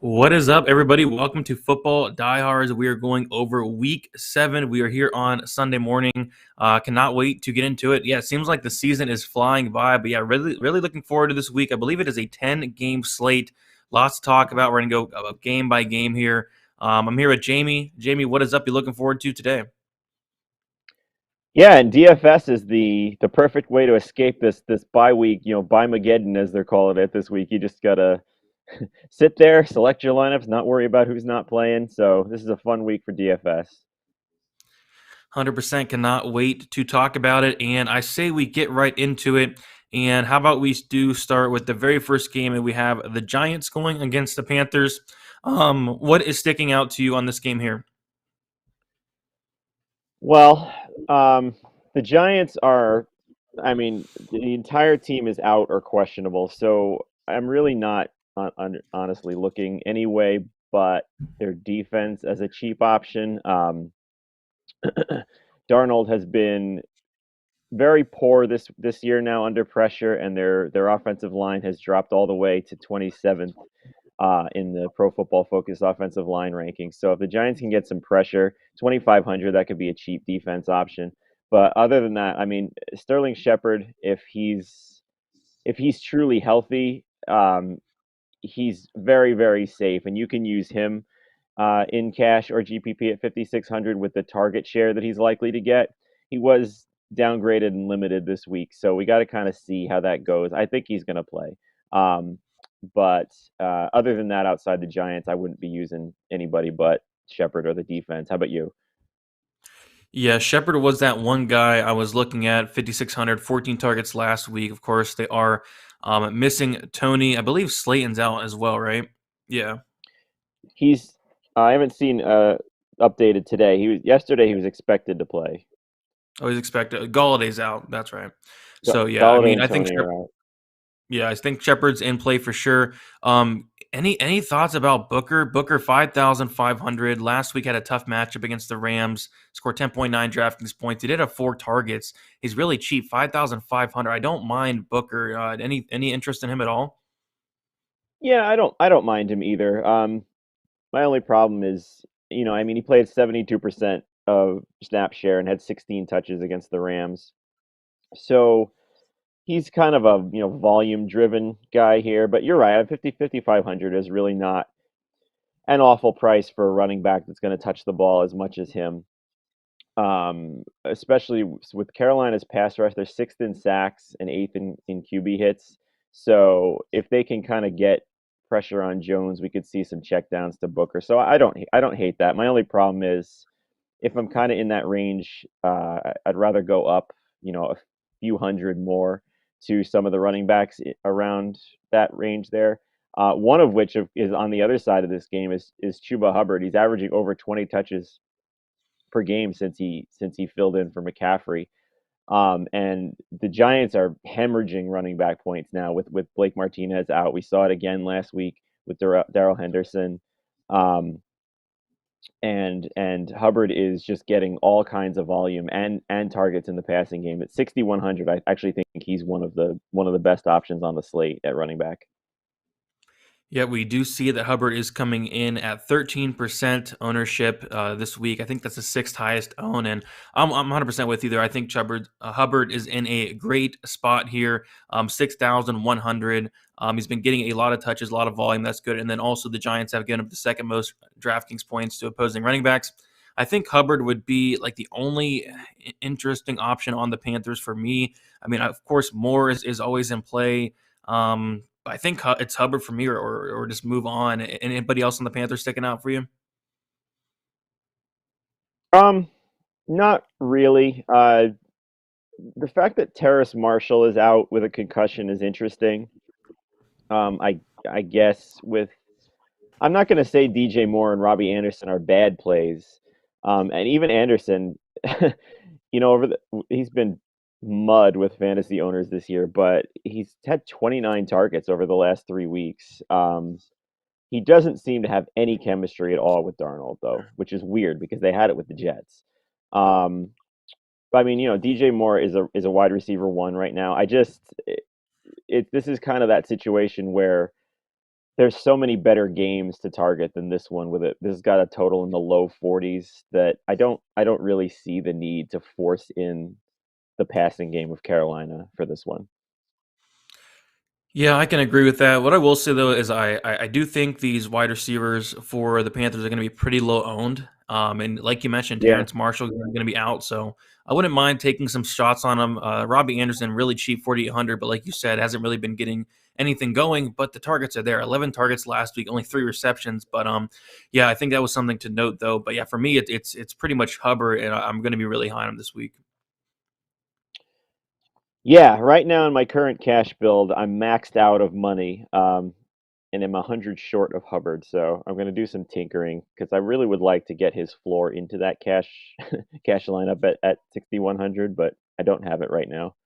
What is up, everybody? Welcome to Football Diehards. We are going over Week 7. We are here on Sunday morning. Cannot wait to get into it. Yeah, it seems like the season is flying by, but yeah, really looking forward to this week. I believe it is a 10-game slate. Lots to talk about. We're going to go game by game here. I'm here with Jamie. Jamie, what is up you looking forward to today? Yeah, and DFS is the perfect way to escape this bye week, bye Mageddon as they're calling it this week. You just gotta sit there, select your lineups, not worry about who's not playing. So this is a fun week for DFS. 100% cannot wait to talk about it. And I say we get right into it. And how about we do start with the very first game, and we have the Giants going against the Panthers. What is sticking out to you on this game here? Well, the Giants are, I mean, the entire team is out or questionable. So I'm really not honestly looking anyway but their defense as a cheap option. Darnold has been very poor this year now under pressure, and their offensive line has dropped all the way to 27th in the Pro Football Focus offensive line rankings. So if the Giants can get some pressure, 2,500, that could be a cheap defense option. But other than that, I mean, Sterling Shepard, if he's truly healthy, he's very safe, and you can use him in cash or GPP at 5,600 with the target share that he's likely to get. He was downgraded and limited this week, so we got to kind of see how that goes. I think he's going to play. Um, but other than that, outside the Giants, I wouldn't be using anybody but Shepard or the defense. How about you? Yeah, Shepard was that one guy I was looking at, 5,600, 14 targets last week. Of course, they are missing Tony. I believe Slayton's out as well, right? Yeah. He's I haven't seen updated today. He was yesterday. He was expected to play. Oh, he's expected. Galladay's out. That's right. So, yeah, I Golladay mean, and Tony are out. I think Shepard's in play for sure. Any thoughts about Booker? Booker 5,500 last week had a tough matchup against the Rams. Scored 10.9 DraftKings points. He did have 4 targets. He's really cheap, 5,500. I don't mind Booker. Any interest in him at all? Yeah, I don't mind him either. My only problem is, I mean, he played 72% of snap share and had 16 touches against the Rams. So he's kind of a, volume driven guy here, but you're right. 5,500 is really not an awful price for a running back that's going to touch the ball as much as him. Especially with Carolina's pass rush, they're sixth in sacks and eighth in QB hits. So if they can kind of get pressure on Jones, we could see some checkdowns to Booker. So I don't hate that. My only problem is if I'm kind of in that range, I'd rather go up, a few hundred more to some of the running backs around that range there. One of which is on the other side of this game is Chuba Hubbard. He's averaging over 20 touches per game since he filled in for McCaffrey. And the Giants are hemorrhaging running back points now with Blake Martinez out. We saw it again last week with Darrell Henderson. Um, and Hubbard is just getting all kinds of volume and targets in the passing game. At 6,100, I actually think he's one of the best options on the slate at running back. Yeah, we do see that Hubbard is coming in at 13% ownership this week. I think that's the sixth highest own, and I'm 100% with you there. I think Hubbard is in a great spot here, 6,100. He's been getting a lot of touches, a lot of volume. That's good. And then also the Giants have given up the second most DraftKings points to opposing running backs. I think Hubbard would be like the only interesting option on the Panthers for me. I mean, of course, Moore is always in play. I think it's Hubbard for me, or just move on. Anybody else on the Panthers sticking out for you? Um, Not really. The fact that Terrace Marshall is out with a concussion is interesting. I guess with I'm not going to say DJ Moore and Robbie Anderson are bad plays, and even Anderson, he's been mud with fantasy owners this year, but he's had 29 targets over the last 3 weeks. He doesn't seem to have any chemistry at all with Darnold, though, which is weird because they had it with the Jets. Um, but I mean, DJ Moore is a wide receiver one right now. This is kind of that situation where there's so many better games to target than this one with it. This has got a total in the low 40s that I don't really see the need to force in the passing game of Carolina for this one. Yeah, I can agree with that. What I will say though is I do think these wide receivers for the Panthers are going to be pretty low owned. And like you mentioned, Yeah. Terrence Marshall is going to be out, so I wouldn't mind taking some shots on him. Robbie Anderson really cheap 4,800, but like you said, hasn't really been getting anything going. But the targets are there. 11 targets last week, only 3 receptions. But yeah, I think that was something to note though. But yeah, for me, it's pretty much Hubbard, and I'm going to be really high on him this week. Yeah, right now in my current cash build, I'm maxed out of money, and I'm 100 short of Hubbard. So I'm going to do some tinkering because I really would like to get his floor into that cash cash lineup at 6,100, but I don't have it right now.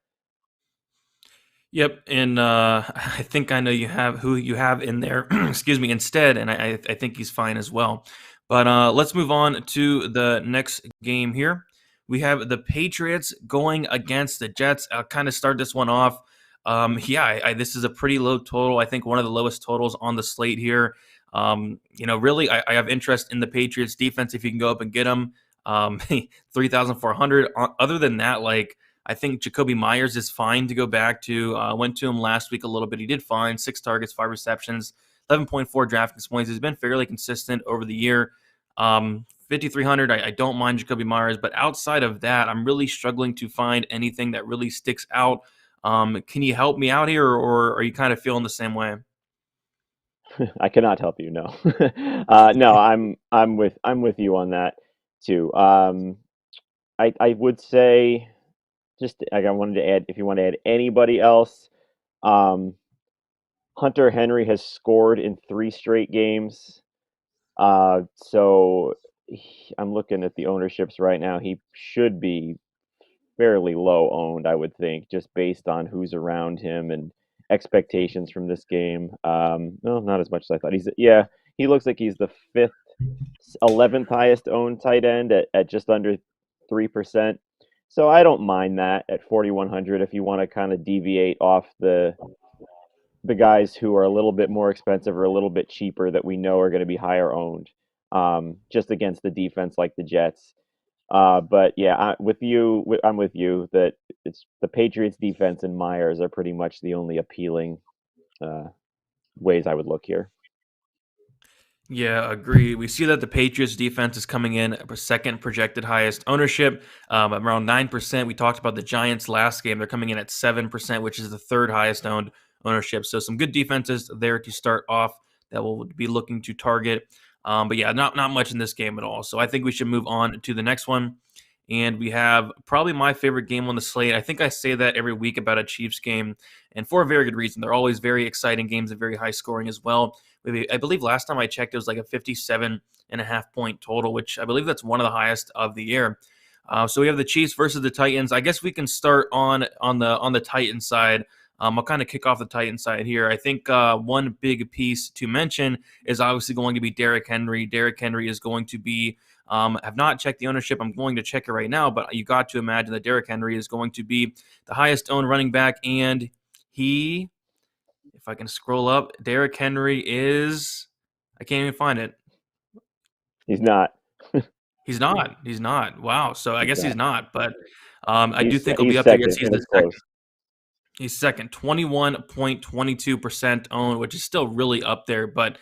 Yep, and I think I know you have who you have in there. Excuse me, instead, and I think he's fine as well. But let's move on to the next game here. We have the Patriots going against the Jets. I'll kind of start this one off. Yeah, this is a pretty low total. I think one of the lowest totals on the slate here. Really, I have interest in the Patriots defense if you can go up and get them. 3,400. Other than that, like I think Jacoby Myers is fine to go back to. Went to him last week a little bit. He did fine. 6 targets, 5 receptions, 11.4 DraftKings points. He's been fairly consistent over the year. 5,300. I don't mind Jacoby Myers, but outside of that, I'm really struggling to find anything that really sticks out. Can you help me out here, or are you kind of feeling the same way? I cannot help you. No, no, I'm with you on that too. I would say just like I wanted to add, if you want to add anybody else, um, Hunter Henry has scored in 3 straight games. So I'm looking at the ownerships right now. He should be fairly low owned, I would think, just based on who's around him and expectations from this game. No, not as much as I thought. He looks like he's the fifth, 11th highest owned tight end at just under 3%. So I don't mind that at 4,100 if you want to kind of deviate off the guys who are a little bit more expensive or a little bit cheaper that we know are going to be higher owned, just against the defense like the Jets. But yeah, I'm with you that it's the Patriots defense and Myers are pretty much the only appealing uh, ways I would look here. Yeah, agree. We see that the Patriots defense is coming in second projected highest ownership, around 9%. We talked about the Giants last game. They're coming in at 7%, which is the third highest owned ownership. So some good defenses there to start off that will be looking to target. But yeah, not much in this game at all. So I think we should move on to the next one. And we have probably my favorite game on the slate. I think I say that every week about a Chiefs game, and for a very good reason. They're always very exciting games and very high scoring as well. Maybe, I believe last time I checked, it was like a 57.5 point total, which I believe that's one of the highest of the year. So we have the Chiefs versus the Titans. I guess we can start on the Titans side. I'll kind of kick off the Titans side here. I think one big piece to mention is obviously going to be Derrick Henry. Derrick Henry is going to be. Have not checked the ownership. I'm going to check it right now, but you got to imagine that Derrick Henry is going to be the highest owned running back, and he, if I can scroll up, Derrick Henry is. I can't even find it. He's not. He's not. He's not. Wow. So I He's guess he's not. not, but I do He's think he'll be he's up there. Yes, second, he's and the it's second. close. He's second, 21.22% owned, which is still really up there. But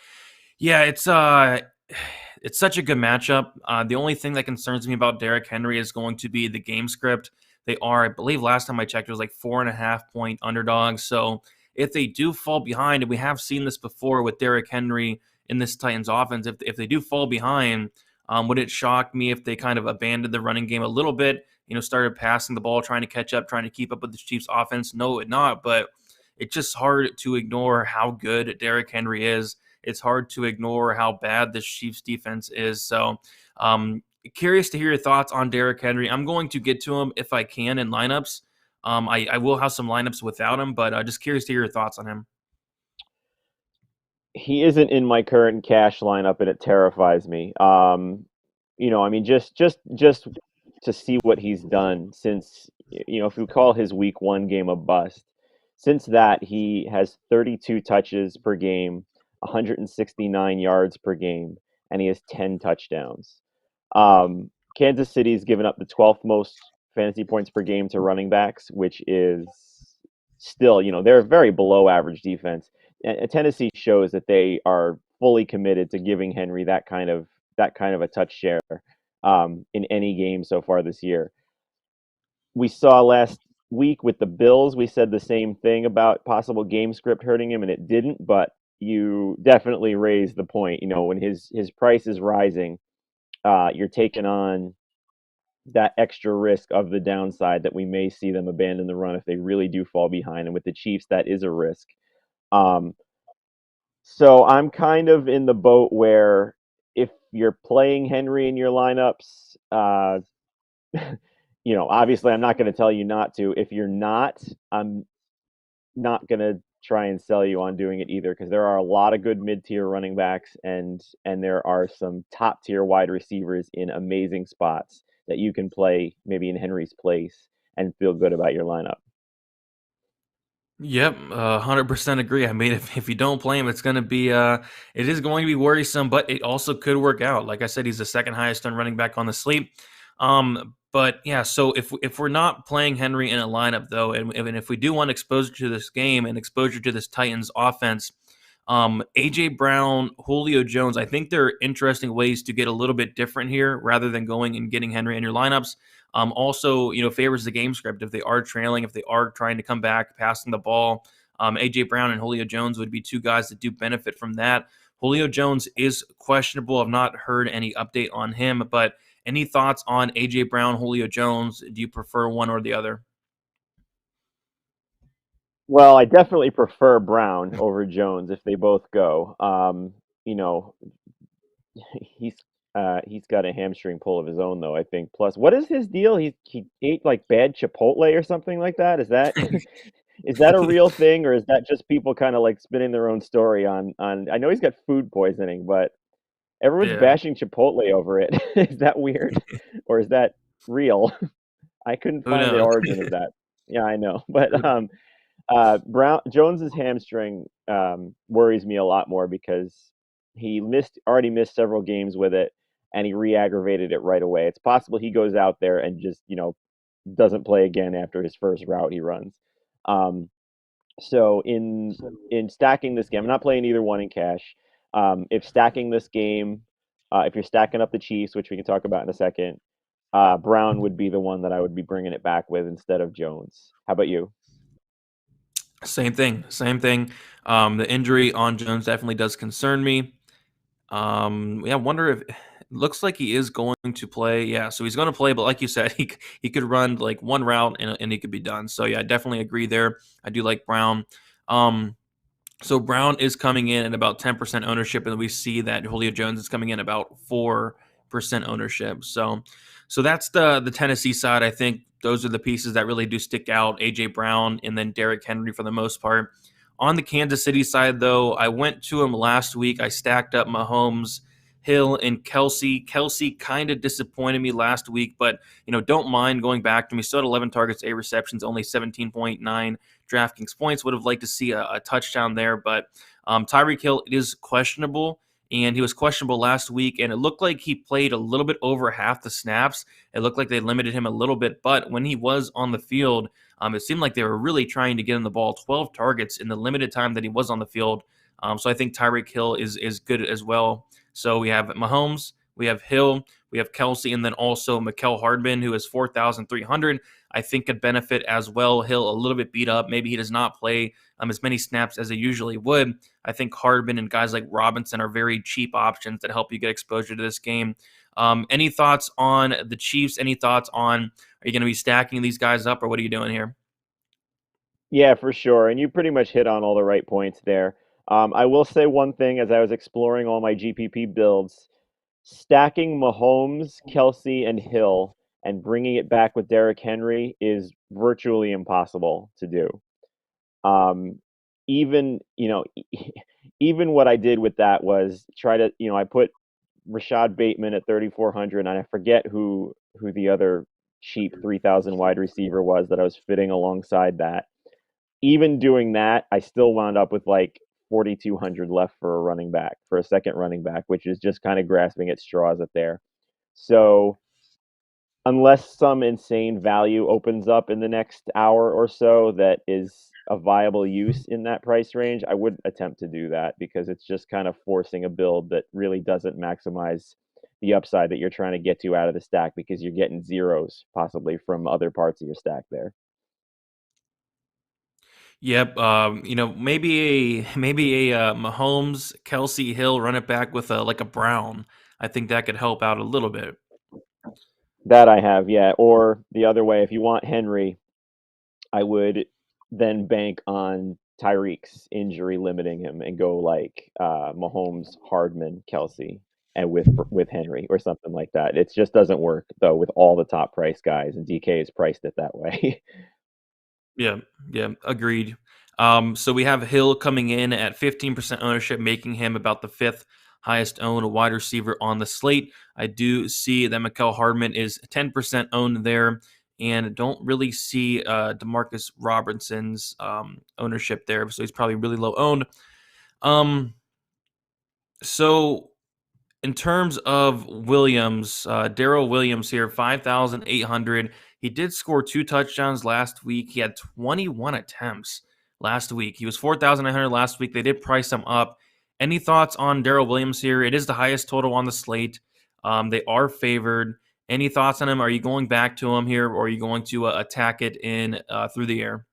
yeah, it's such a good matchup. The only thing that concerns me about Derrick Henry is going to be the game script. They are, I believe, last time I checked, it was like 4.5 point underdogs. So if they do fall behind, and we have seen this before with Derrick Henry in this Titans offense, if they do fall behind, would it shock me if they kind of abandoned the running game a little bit? Started passing the ball, trying to catch up, trying to keep up with the Chiefs offense? No, it would not. But it's just hard to ignore how good Derrick Henry is. It's hard to ignore how bad this Chiefs defense is. So, curious to hear your thoughts on Derrick Henry. I'm going to get to him if I can in lineups. I will have some lineups without him, but just curious to hear your thoughts on him. He isn't in my current cash lineup, and it terrifies me. I mean, just to see what he's done since, if we call his week 1 game a bust, since that he has 32 touches per game, 169 yards per game, and he has 10 touchdowns. Kansas City's given up the 12th most fantasy points per game to running backs, which is still, they're a very below average defense. And Tennessee shows that they are fully committed to giving Henry that kind of a touch share in any game so far this year. We saw last week with the Bills, we said the same thing about possible game script hurting him, and it didn't. But you definitely raised the point. When his price is rising, you're taking on that extra risk of the downside that we may see them abandon the run if they really do fall behind. And with the Chiefs, that is a risk. Um, so I'm kind of in the boat where if you're playing Henry in your lineups, obviously I'm not going to tell you not to. If you're not, I'm not going to try and sell you on doing it either, because there are a lot of good mid-tier running backs and there are some top-tier wide receivers in amazing spots that you can play maybe in Henry's place and feel good about your lineup. Yep, 100% agree. I mean, if you don't play him, it is going to be worrisome, but it also could work out. Like I said, he's the second highest on running back on the slate. But yeah, so if we're not playing Henry in a lineup though, and if we do want exposure to this game and exposure to this Titans offense, AJ Brown, Julio Jones, I think there are interesting ways to get a little bit different here rather than going and getting Henry in your lineups. Also, favors the game script if they are trailing, if they are trying to come back, passing the ball. AJ Brown and Julio Jones would be two guys that do benefit from that. Julio Jones is questionable. I've not heard any update on him, but any thoughts on AJ Brown, Julio Jones? Do you prefer one or the other? Well, I definitely prefer Brown over Jones if they both go. You know, he's he's got a hamstring pull of his own though, I think. Plus, what is his deal? He ate like bad Chipotle or something like that. Is that is that a real thing, or is that just people kind of like spinning their own story on? I know he's got food poisoning, but everyone's Yeah, bashing Chipotle over it. Is that weird, or is that real? I couldn't who find the knows? origin of that. Yeah, I know, but Who- Brown Jones's hamstring worries me a lot more because he already missed several games with it, and he re-aggravated it right away. It's possible he goes out there and just doesn't play again after his first route he runs. Um, so in stacking this game, I'm not playing either one in cash. If stacking this game, if you're stacking up the Chiefs, which we can talk about in a second, Brown would be the one that I would be bringing it back with instead of Jones. How about you? Same thing. Same thing. The injury on Jones definitely does concern me. Yeah, I wonder if looks like he is going to play. Yeah, so he's going to play, but like you said, he could run like one route and he could be done. So yeah, I definitely agree there. I do like Brown. Um, so Brown is coming in at about 10% ownership, and we see that Julio Jones is coming in about 4% ownership. So that's the Tennessee side. I think those are the pieces that really do stick out. AJ Brown and then Derrick Henry for the most part. On the Kansas City side, though, I went to him last week. I stacked up Mahomes, Hill, and Kelsey. Kelsey kind of disappointed me last week, but don't mind going back to him. He still had 11 targets, 8 receptions, only 17.9 DraftKings points. Would have liked to see a touchdown there, but Tyreek Hill is questionable, and he was questionable last week, and it looked like he played a little bit over half the snaps. It looked like they limited him a little bit, but when he was on the field, it seemed like they were really trying to get him the ball. 12 targets in the limited time that he was on the field. So I think Tyreek Hill is good as well. So we have Mahomes, we have Hill, we have Kelsey, and then also Mecole Hardman, who is 4,300. I think could benefit as well. Hill a little bit beat up. Maybe he does not play as many snaps as he usually would. I think Hardman and guys like Robinson are very cheap options that help you get exposure to this game. Any thoughts on the Chiefs? Any thoughts on, are you going to be stacking these guys up, or what are you doing here? Yeah, for sure. And you pretty much hit on all the right points there. I will say one thing as I was exploring all my GPP builds, stacking Mahomes, Kelsey, and Hill and bringing it back with Derrick Henry is virtually impossible to do. Um, even, even what I did with that was try to, I put Rashad Bateman at 3,400, and I forget who the other cheap 3,000 wide receiver was that I was fitting alongside that. Even doing that, I still wound up with like 4,200 left for a running back, for a second running back, which is just kind of grasping at straws at there. So unless some insane value opens up in the next hour or so that is a viable use in that price range, I wouldn't attempt to do that because it's just kind of forcing a build that really doesn't maximize the upside that you're trying to get to out of the stack because you're getting zeros possibly from other parts of your stack there. Yep. Maybe a Mahomes, Kelsey Hill run it back with a Brown. I think that could help out a little bit. That I have, yeah. Or the other way, if you want Henry, I would then bank on Tyreek's injury limiting him and go like Mahomes, Hardman, Kelsey, and with Henry or something like that. It just doesn't work though with all the top price guys, and DK is priced it that way. Yeah, yeah, agreed. So we have Hill coming in at 15% ownership, making him about the fifth highest owned wide receiver on the slate. I do see that Mecole Hardman is 10% owned there, and don't really see Demarcus Robinson's ownership there, so he's probably really low owned. So in terms of Williams, Darrell Williams here, 5,800. He did score 2 touchdowns last week. He had 21 attempts last week. He was 4,900 last week. They did price him up. Any thoughts on Darrell Williams here? It is the highest total on the slate. They are favored. Any thoughts on him? Are you going back to him here, or are you going to attack it in through the air?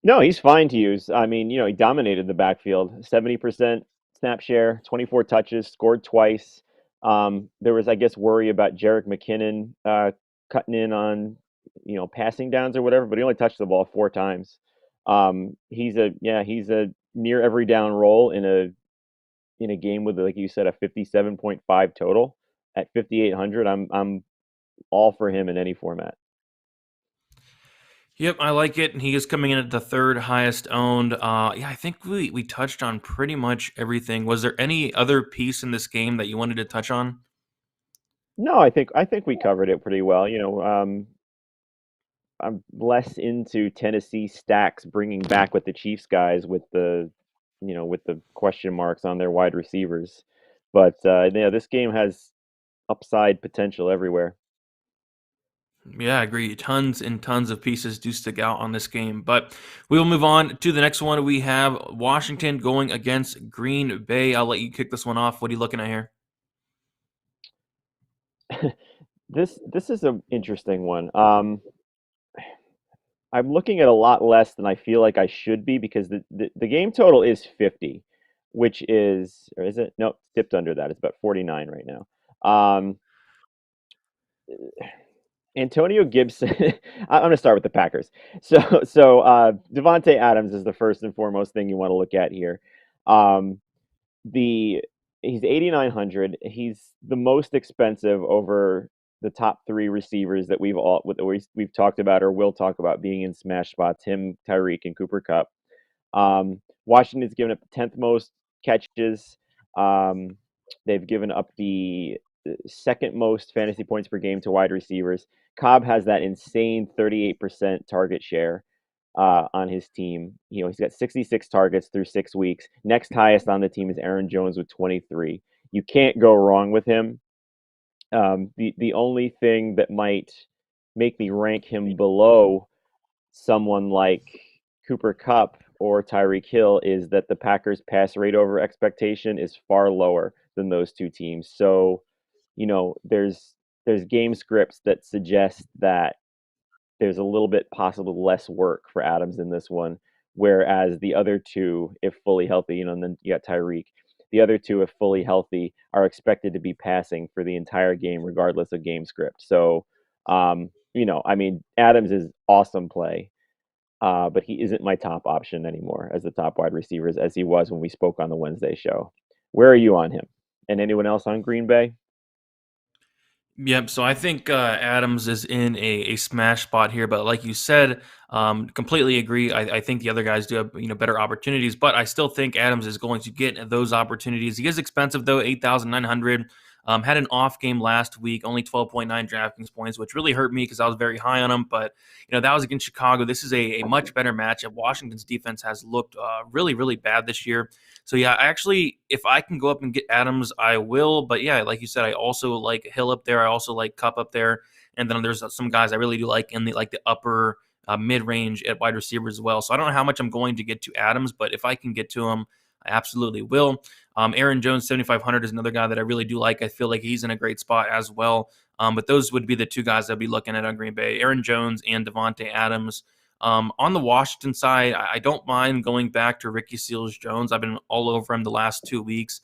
No, he's fine to use. I mean, he dominated the backfield, 70% snap share, 24 touches, scored twice. There was, I guess, worry about Jerick McKinnon cutting in on, passing downs or whatever, but he only touched the ball 4 times. He's a near every down role in a game with, like you said, a 57.5 total at 5,800. I'm all for him in any format. Yep, I like it. And he is coming in at the third highest owned. Yeah, I think we touched on pretty much everything. Was there any other piece in this game that you wanted to touch on? No, I think we covered it pretty well. I'm less into Tennessee stacks bringing back with the Chiefs guys with the question marks on their wide receivers. But yeah, this game has upside potential everywhere. Yeah, I agree. Tons and tons of pieces do stick out on this game. But we will move on to the next one. We have Washington going against Green Bay. I'll let you kick this one off. What are you looking at here? This is an interesting one. I'm looking at a lot less than I feel like I should be because the game total is 50, which is, or is it? No, it's dipped under that. It's about 49 right now. Antonio Gibson. I'm going to start with the Packers. So Devontae Adams is the first and foremost thing you want to look at here. Um, the He's 8,900. He's the most expensive over the top 3 receivers that we've talked about or will talk about being in smash spots. Him, Tyreek, and Cooper Kupp. Washington's given up the 10th most catches. Um, they've given up the second most fantasy points per game to wide receivers. Cobb has that insane 38% target share on his team. He's got 66 targets through 6 weeks. Next highest on the team is Aaron Jones with 23. You can't go wrong with him. The only thing that might make me rank him below someone like Cooper Kupp or Tyreek Hill is that the Packers' pass rate over expectation is far lower than those 2 teams. So, there's game scripts that suggest that there's a little bit possibly less work for Adams in this one, whereas the other 2, if fully healthy, and then you got Tyreek, the other 2, if fully healthy, are expected to be passing for the entire game, regardless of game script. So, I mean, Adams is awesome play, but he isn't my top option anymore as the top wide receivers as he was when we spoke on the Wednesday show. Where are you on him? And anyone else on Green Bay? Yep. So I think Adams is in a smash spot here, but like you said, completely agree. I think the other guys do have better opportunities, but I still think Adams is going to get those opportunities. He is expensive though, 8,900. Had an off game last week, only 12.9 DraftKings points, which really hurt me because I was very high on him. But that was against Chicago. This is a much better matchup. Washington's defense has looked really, really bad this year. So yeah, actually, if I can go up and get Adams, I will. But yeah, like you said, I also like Hill up there. I also like Kupp up there, and then there's some guys I really do like in the upper mid range at wide receivers as well. So I don't know how much I'm going to get to Adams, but if I can get to him, I absolutely will. Aaron Jones, 7,500 is another guy that I really do like. I feel like he's in a great spot as well. But those would be the two guys I'd be looking at on Green Bay, Aaron Jones and Devontae Adams. On the Washington side, I don't mind going back to Ricky Seals-Jones. I've been all over him the last 2 weeks.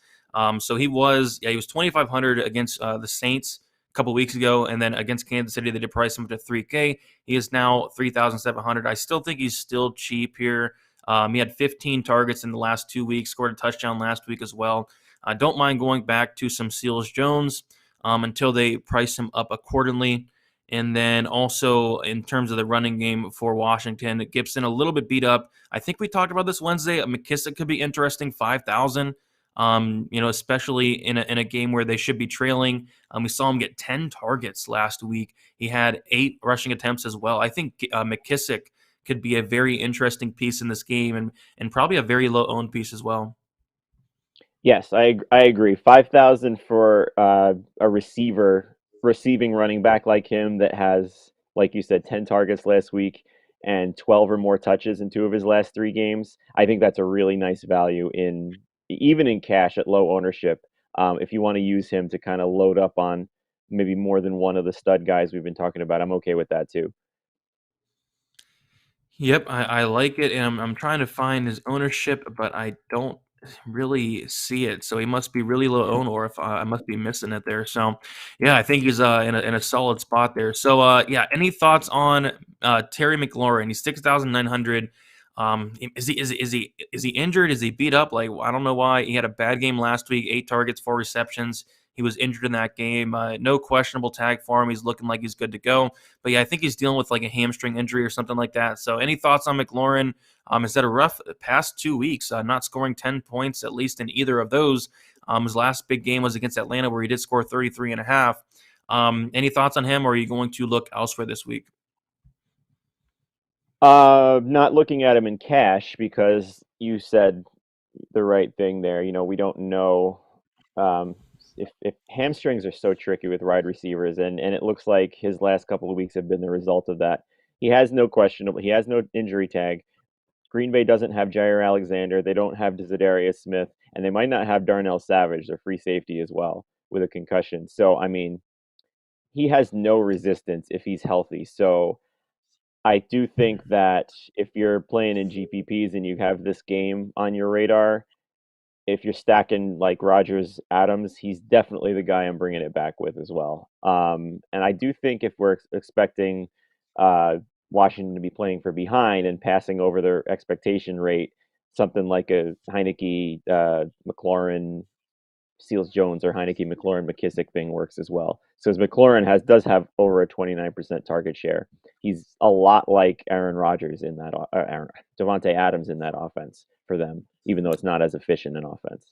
So he was 2,500 against the Saints a couple weeks ago, and then against Kansas City, they did price him to $3K. He is now 3,700. I still think he's still cheap here. He had 15 targets in the last 2 weeks, scored a touchdown last week as well. I don't mind going back to some Seals-Jones until they price him up accordingly. And then also in terms of the running game for Washington, Gibson a little bit beat up. I think we talked about this Wednesday. McKissick could be interesting, 5,000. Especially in a game where they should be trailing. We saw him get 10 targets last week. He had 8 rushing attempts as well. I think McKissick could be a very interesting piece in this game and probably a very low owned piece as well. Yes, I agree. 5,000 for a receiving running back like him that has, like you said, 10 targets last week and 12 or more touches in 2 of his last 3 games. I think that's a really nice value even in cash at low ownership. If you want to use him to kind of load up on maybe more than one of the stud guys we've been talking about, I'm okay with that too. Yep, I like it, and I'm trying to find his ownership, but I don't really see it. So he must be really low owned, or if I must be missing it there. So yeah, I think he's in a solid spot there. So yeah, any thoughts on Terry McLaurin? He's 6,900. Is he injured? Is he beat up? Like I don't know why he had a bad game last week. 8 targets, 4 receptions. He was injured in that game. No questionable tag for him. He's looking like he's good to go. But yeah, I think he's dealing with like a hamstring injury or something like that. So any thoughts on McLaurin? Has had a rough past 2 weeks, not scoring 10 points at least in either of those. His last big game was against Atlanta where he did score 33 and a half. Any thoughts on him, or are you going to look elsewhere this week? Not looking at him in cash because you said the right thing there. We don't know um, if hamstrings are so tricky with wide receivers, and it looks like his last couple of weeks have been the result of that. He has no injury tag. Green Bay doesn't have Jair Alexander. They don't have Zadarius Smith, and they might not have Darnell Savage, their free safety as well, with a concussion. So, I mean, he has no resistance if he's healthy. So, I do think that if you're playing in GPPs and you have this game on your radar, if you're stacking like Rogers Adams, he's definitely the guy I'm bringing it back with as well. And I do think if we're expecting uh, Washington to be playing for behind and passing over their expectation rate, something like a Heineke, McLaurin, Seals-Jones, or Heineke, McLaurin, McKissick thing works as well. So as McLaurin does have over a 29% target share. He's a lot like Aaron Rodgers in that, Devontae Adams in that offense for them, even though it's not as efficient an offense.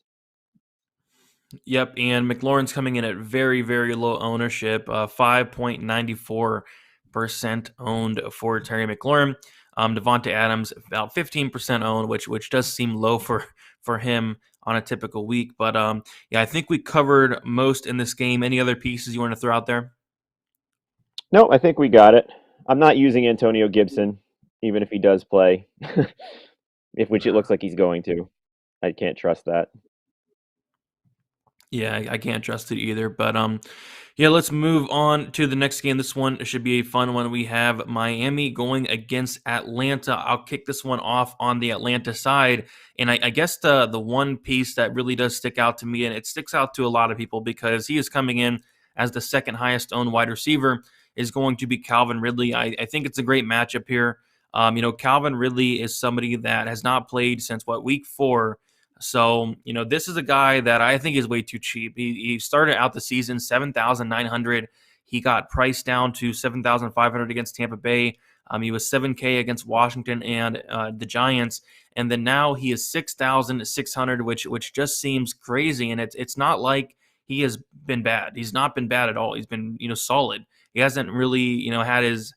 Yep, and McLaurin's coming in at very, very low ownership, 5.94% owned for Terry McLaurin. Devontae Adams about 15% owned, which does seem low for him on a typical week. But yeah, I think we covered most in this game. Any other pieces you want to throw out there? No, I think we got it. I'm not using Antonio Gibson, even if he does play, which it looks like he's going to. I can't trust that. Yeah, I can't trust it either. But yeah, let's move on to the next game. This one should be a fun one. We have Miami going against Atlanta. I'll kick this one off on the Atlanta side, and I guess the one piece that really does stick out to me, and it sticks out to a lot of people because he is coming in as the second highest owned wide receiver, is going to be Calvin Ridley. I think it's a great matchup here. Calvin Ridley is somebody that has not played since week 4. So, this is a guy that I think is way too cheap. He started out the season 7,900. He got priced down to 7,500 against Tampa Bay. He was 7K against Washington and the Giants. And then now he is 6,600, which just seems crazy. And it's not like he has been bad. He's not been bad at all. He's been, solid. He hasn't really, had his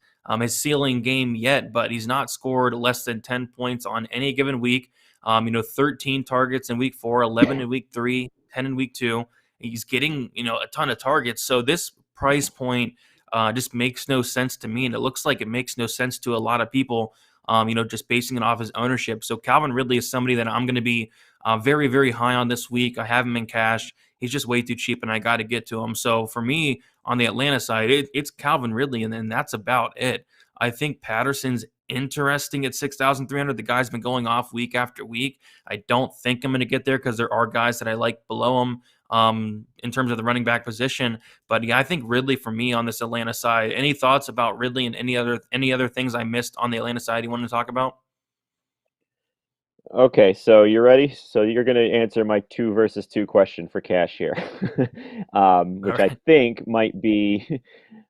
ceiling game yet, but he's not scored less than 10 points on any given week. 13 targets in week 4, 11 in week 3, 10 in week 2. He's getting, a ton of targets. So this price point just makes no sense to me. And it looks like it makes no sense to a lot of people, just basing it off his ownership. So Calvin Ridley is somebody that I'm going to be very, very high on this week. I have him in cash. He's just way too cheap, and I got to get to him. So for me, on the Atlanta side, it's Calvin Ridley, and then that's about it. I think Patterson's interesting at 6,300. The guy's been going off week after week. I don't think I'm going to get there because there are guys that I like below him in terms of the running back position. But yeah, I think Ridley for me on this Atlanta side. Any thoughts about Ridley and any other things I missed on the Atlanta side you want to talk about? Okay, so you're ready? So you're going to answer my 2 versus 2 question for cash here, All which I right. think might be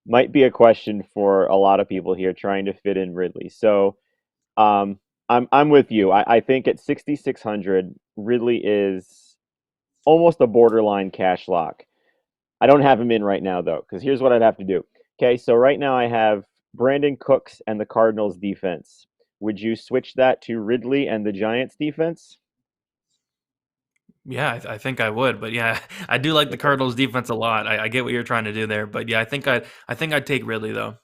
might be a question for a lot of people here trying to fit in Ridley. So I'm with you. I think at 6,600, Ridley is almost a borderline cash lock. I don't have him in right now though, because here's what I'd have to do. Okay, so right now I have Brandon Cooks and the Cardinals defense. Would you switch that to Ridley and the Giants defense? Yeah, I think I would, but yeah, I do like the Okay. Cardinals defense a lot. I get what you're trying to do there, but yeah, I think I'd take Ridley though.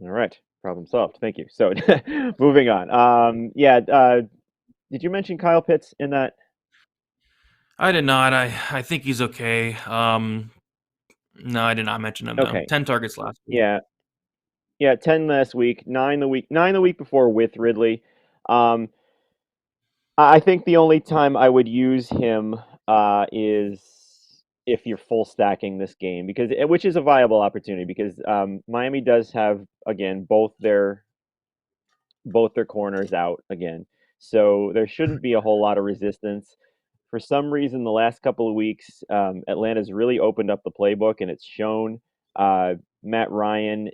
All right. Problem solved. Thank you. So moving on. Yeah, did you mention Kyle Pitts in that? I did not. I think he's okay. No, I did not mention him though. Okay. 10 targets last week. Yeah. Yeah, 10 last week, 9 the week before with Ridley. Um, I think the only time I would use him is if you're full stacking this game, because which is a viable opportunity, because Miami does have, again, both their corners out again. So there shouldn't be a whole lot of resistance. For some reason, the last couple of weeks, Atlanta's really opened up the playbook, and it's shown. Matt Ryan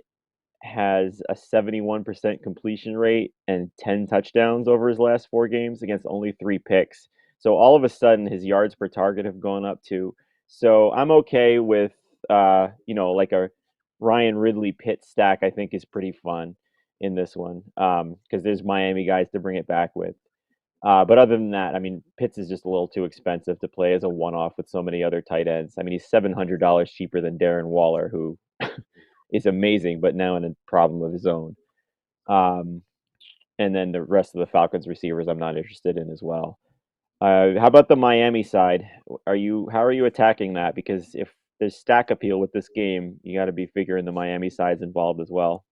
has a 71% completion rate and 10 touchdowns over his last 4 games against only 3 picks. So all of a sudden, his yards per target have gone up too. So I'm okay with, like a Ryan Ridley Pitt stack. I think is pretty fun in this one because there's Miami guys to bring it back with. But other than that, I mean, Pitts is just a little too expensive to play as a one-off with so many other tight ends. I mean, he's $700 cheaper than Darren Waller, who is amazing, but now in a problem of his own. Um, and then the rest of the Falcons receivers, I'm not interested in as well. How about the Miami side? How are you attacking that? Because if there's stack appeal with this game, you got to be figuring the Miami side's involved as well.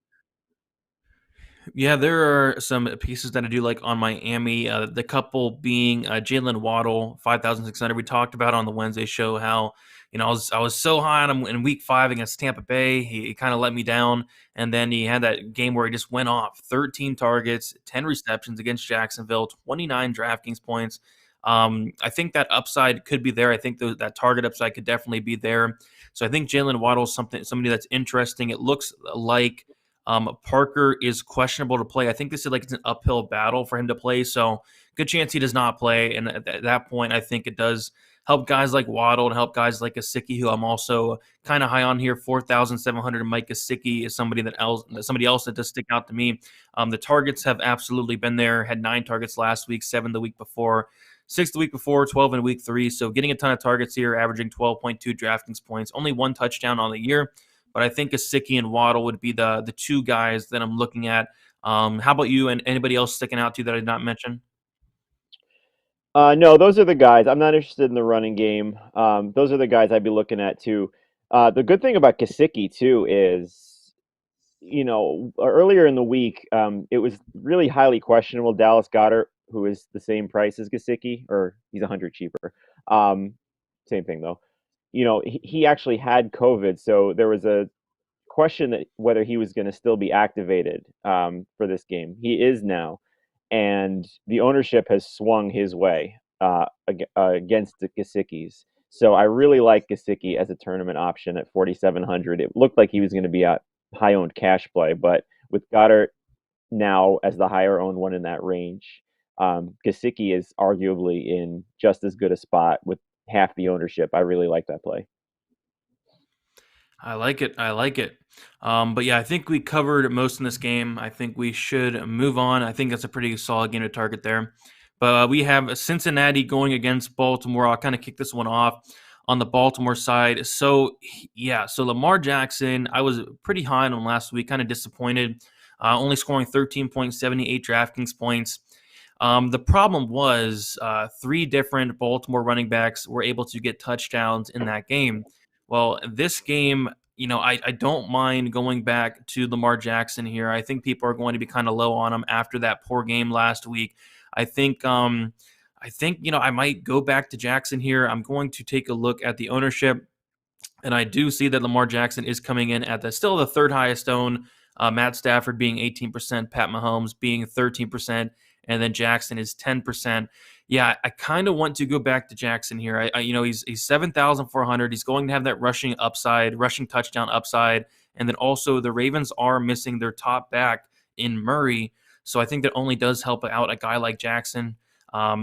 Yeah, there are some pieces that I do like on Miami. The couple being Jalen Waddle, 5,600. We talked about on the Wednesday show how I was so high on him in Week 5 against Tampa Bay. He kind of let me down, and then he had that game where he just went off: 13 targets, 10 receptions against Jacksonville, 29 DraftKings points. I think that upside could be there. I think that target upside could definitely be there. So I think Jalen Waddle is somebody that's interesting. It looks like Parker is questionable to play. I think this is like it's an uphill battle for him to play, so good chance he does not play. And at that point, I think it does help guys like Waddle and help guys like Gesicki, who I'm also kind of high on here. 4,700. Mike Gesicki is somebody else that does stick out to me. The targets have absolutely been there. Had 9 targets last week, 7 the week before. 6 the week before, 12 in week 3. So getting a ton of targets here, averaging 12.2 DraftKings points, only 1 touchdown on the year. But I think Gesicki and Waddle would be the 2 guys that I'm looking at. How about you and anybody else sticking out to you that I did not mention? No, those are the guys. I'm not interested in the running game. Those are the guys I'd be looking at too. The good thing about Kasicki too is, earlier in the week, it was really highly questionable. Dallas Goddard, who is the same price as Gasicki, or he's 100 cheaper. Um, Same thing though. He actually had COVID, so there was a question that whether he was going to still be activated for this game. He is now, and the ownership has swung his way against the Gasicki's. So I really like Gasicki as a tournament option at 4,700. It looked like he was going to be a high-owned cash play, but with Goddard now as the higher owned one in that range, Gasicki is arguably in just as good a spot with half the ownership. I really like that play. I like it. I like it. But yeah, I think we covered most in this game. I think we should move on. I think that's a pretty solid game to target there. But we have Cincinnati going against Baltimore. I'll kind of kick this one off on the Baltimore side. So yeah, so Lamar Jackson, I was pretty high on him last week. Kind of disappointed. Only scoring 13.78 DraftKings points. The problem was three different Baltimore running backs were able to get touchdowns in that game. Well, this game, I don't mind going back to Lamar Jackson here. I think people are going to be kind of low on him after that poor game last week. I think, I might go back to Jackson here. I'm going to take a look at the ownership. And I do see that Lamar Jackson is coming in at still the third highest own. Matt Stafford being 18%, Pat Mahomes being 13%, and then Jackson is 10%. Yeah, I kind of want to go back to Jackson here. He's 7,400. He's going to have that rushing upside, rushing touchdown upside, and then also the Ravens are missing their top back in Murray, so I think that only does help out a guy like Jackson.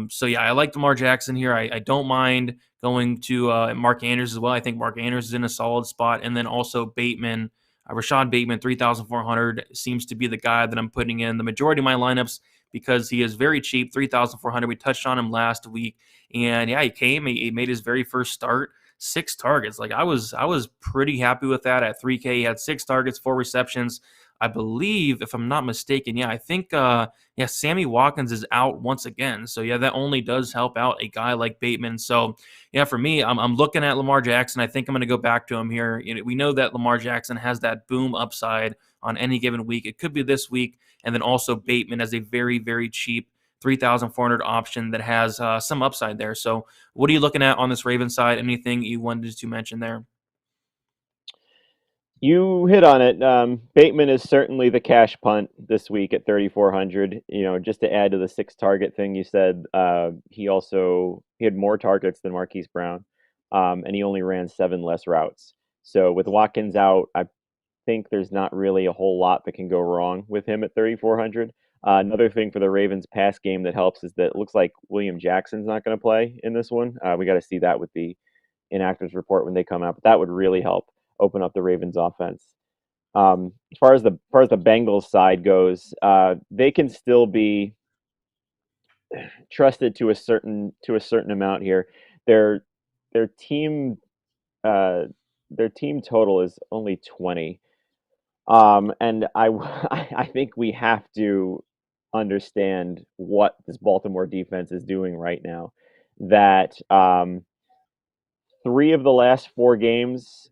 So yeah, I like Lamar Jackson here. I don't mind going to Mark Andrews as well. I think Mark Andrews is in a solid spot. And then also Bateman, Rashad Bateman, 3,400 seems to be the guy that I'm putting in the majority of my lineups because he is very cheap, 3,400. We touched on him last week. And yeah, he made his very first start, 6 targets. Like I was pretty happy with that at 3K. He had 6 targets, 4 receptions. I believe, if I'm not mistaken, I think Sammy Watkins is out once again. So yeah, that only does help out a guy like Bateman. So yeah, for me, I'm looking at Lamar Jackson. I think I'm going to go back to him here. We know that Lamar Jackson has that boom upside on any given week. It could be this week, and then also Bateman as a very, very cheap 3,400 option that has some upside there. So what are you looking at on this Ravens side? Anything you wanted to mention there? You hit on it. Bateman is certainly the cash punt this week at 3,400. Just to add to the 6 target thing you said, he had more targets than Marquise Brown, and he only ran 7 less routes. So with Watkins out, I think there's not really a whole lot that can go wrong with him at 3,400. Another thing for the Ravens pass game that helps is that it looks like William Jackson's not going to play in this one. We got to see that with the inactives report when they come out, but that would really help open up the Ravens offense. As far as the Bengals side goes, they can still be trusted to a certain amount here. Their team their team total is only 20. And I think we have to understand what this Baltimore defense is doing right now. That 3 of the last 4 games,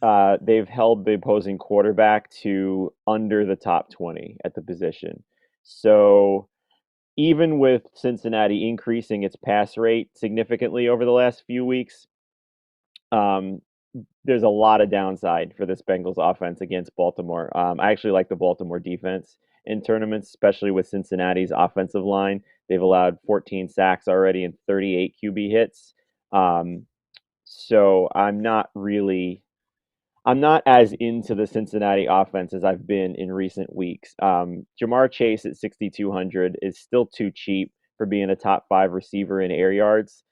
they've held the opposing quarterback to under the top 20 at the position. So even with Cincinnati increasing its pass rate significantly over the last few weeks, there's a lot of downside for this Bengals offense against Baltimore. I actually like the Baltimore defense in tournaments, especially with Cincinnati's offensive line. They've allowed 14 sacks already and 38 QB hits. So I'm not as into the Cincinnati offense as I've been in recent weeks. Jamar Chase at 6,200 is still too cheap for being a top 5 receiver in air yards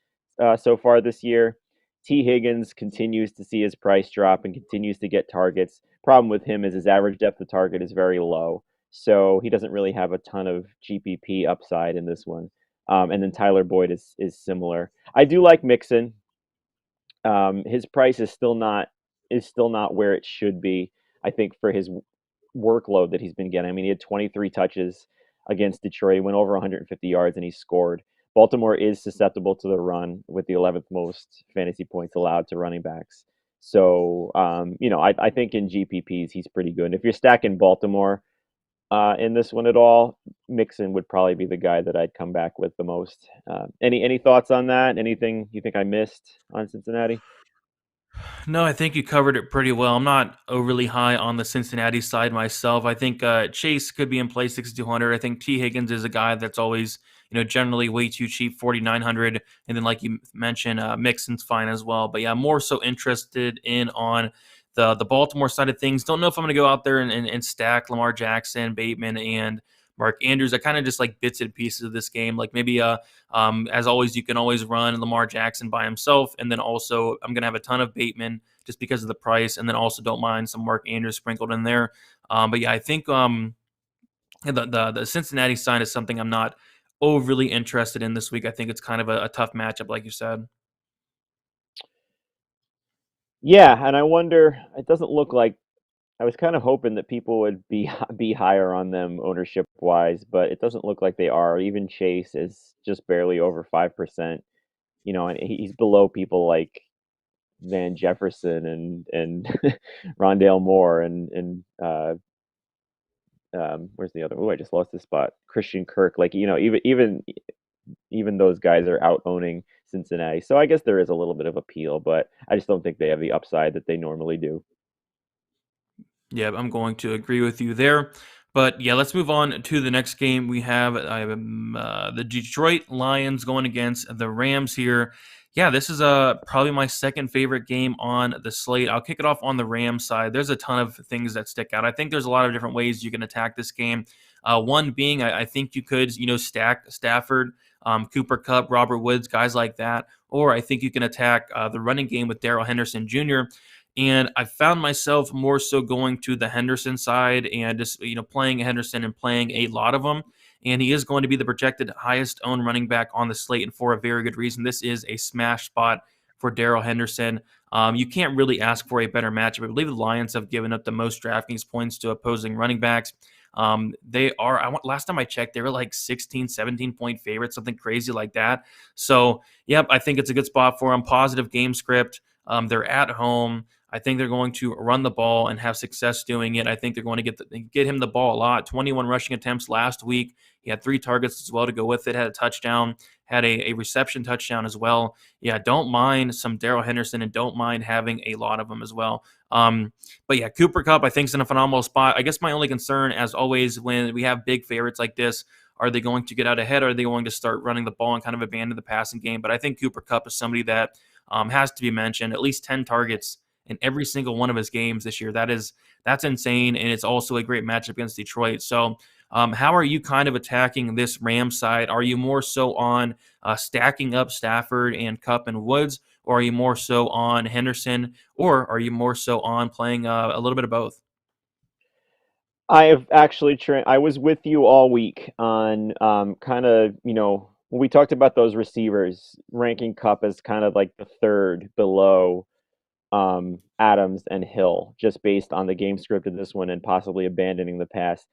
so far this year. T. Higgins continues to see his price drop and continues to get targets. Problem with him is his average depth of target is very low, so he doesn't really have a ton of GPP upside in this one. And then Tyler Boyd is similar. I do like Mixon. His price is still not where it should be. I think for his workload that he's been getting. I mean, he had 23 touches against Detroit. He went over 150 yards and he scored. Baltimore is susceptible to the run with the 11th most fantasy points allowed to running backs. So, I think in GPPs he's pretty good. And if you're stacking Baltimore in this one at all, Mixon would probably be the guy that I'd come back with the most. Any thoughts on that? Anything you think I missed on Cincinnati? No, I think you covered it pretty well. I'm not overly high on the Cincinnati side myself. I think Chase could be in play 6,200. I think T. Higgins is a guy that's always, generally way too cheap, 4,900. And then, like you mentioned, Mixon's fine as well. But yeah, more so interested in on the Baltimore side of things. Don't know if I'm going to go out there and stack Lamar Jackson, Bateman, and Mark Andrews. I kind of just like bits and pieces of this game. Like maybe as always, you can always run Lamar Jackson by himself, and then also I'm gonna have a ton of Bateman just because of the price, and then also don't mind some Mark Andrews sprinkled in there. But yeah, I think the Cincinnati sign is something I'm not overly interested in this week. I think it's kind of a tough matchup, like you said. Yeah, and I wonder. It doesn't look like I was kind of hoping that people would be higher on them ownership wise, but it doesn't look like they are. Even Chase is just barely over 5%. And he's below people like Van Jefferson and Rondale Moore and where's the other? Oh, I just lost his spot. Christian Kirk. Like even those guys are out owning Cincinnati. So I guess there is a little bit of appeal, but I just don't think they have the upside that they normally do. Yeah, I'm going to agree with you there. But yeah, let's move on to the next game. We have the Detroit Lions going against the Rams here. Yeah, this is probably my second favorite game on the slate. I'll kick it off on the Rams side. There's a ton of things that stick out. I think there's a lot of different ways you can attack this game. One being, I think you could, stack Stafford, Cooper Kupp, Robert Woods, guys like that. Or I think you can attack the running game with Darrell Henderson Jr. And I found myself more so going to the Henderson side and just, playing Henderson and playing a lot of them. And he is going to be the projected highest owned running back on the slate, and for a very good reason. This is a smash spot for Darrell Henderson. You can't really ask for a better matchup. I believe the Lions have given up the most DraftKings points to opposing running backs. They are, last time I checked, they were like 16, 17-point favorites, something crazy like that. So, yep, I think it's a good spot for them. Positive game script. They're at home. I think they're going to run the ball and have success doing it. I think they're going to get him the ball a lot. 21 rushing attempts last week. He had 3 targets as well to go with it. Had a touchdown. Had a reception touchdown as well. Yeah, don't mind some Darrell Henderson and don't mind having a lot of them as well. But yeah, Cooper Kupp I think is in a phenomenal spot. I guess my only concern, as always, when we have big favorites like this, are they going to get out ahead? Or are they going to start running the ball and kind of abandon the passing game? But I think Cooper Kupp is somebody that has to be mentioned. At least 10 targets in every single one of his games this year. That's insane, and it's also a great matchup against Detroit. So, how are you kind of attacking this Rams side? Are you more so on stacking up Stafford and Kupp and Woods, or are you more so on Henderson, or are you more so on playing a little bit of both? I have actually I was with you all week on kind of, when we talked about those receivers, ranking Cup as kind of like the third below Adams and Hill, just based on the game script of this one and possibly abandoning the pass.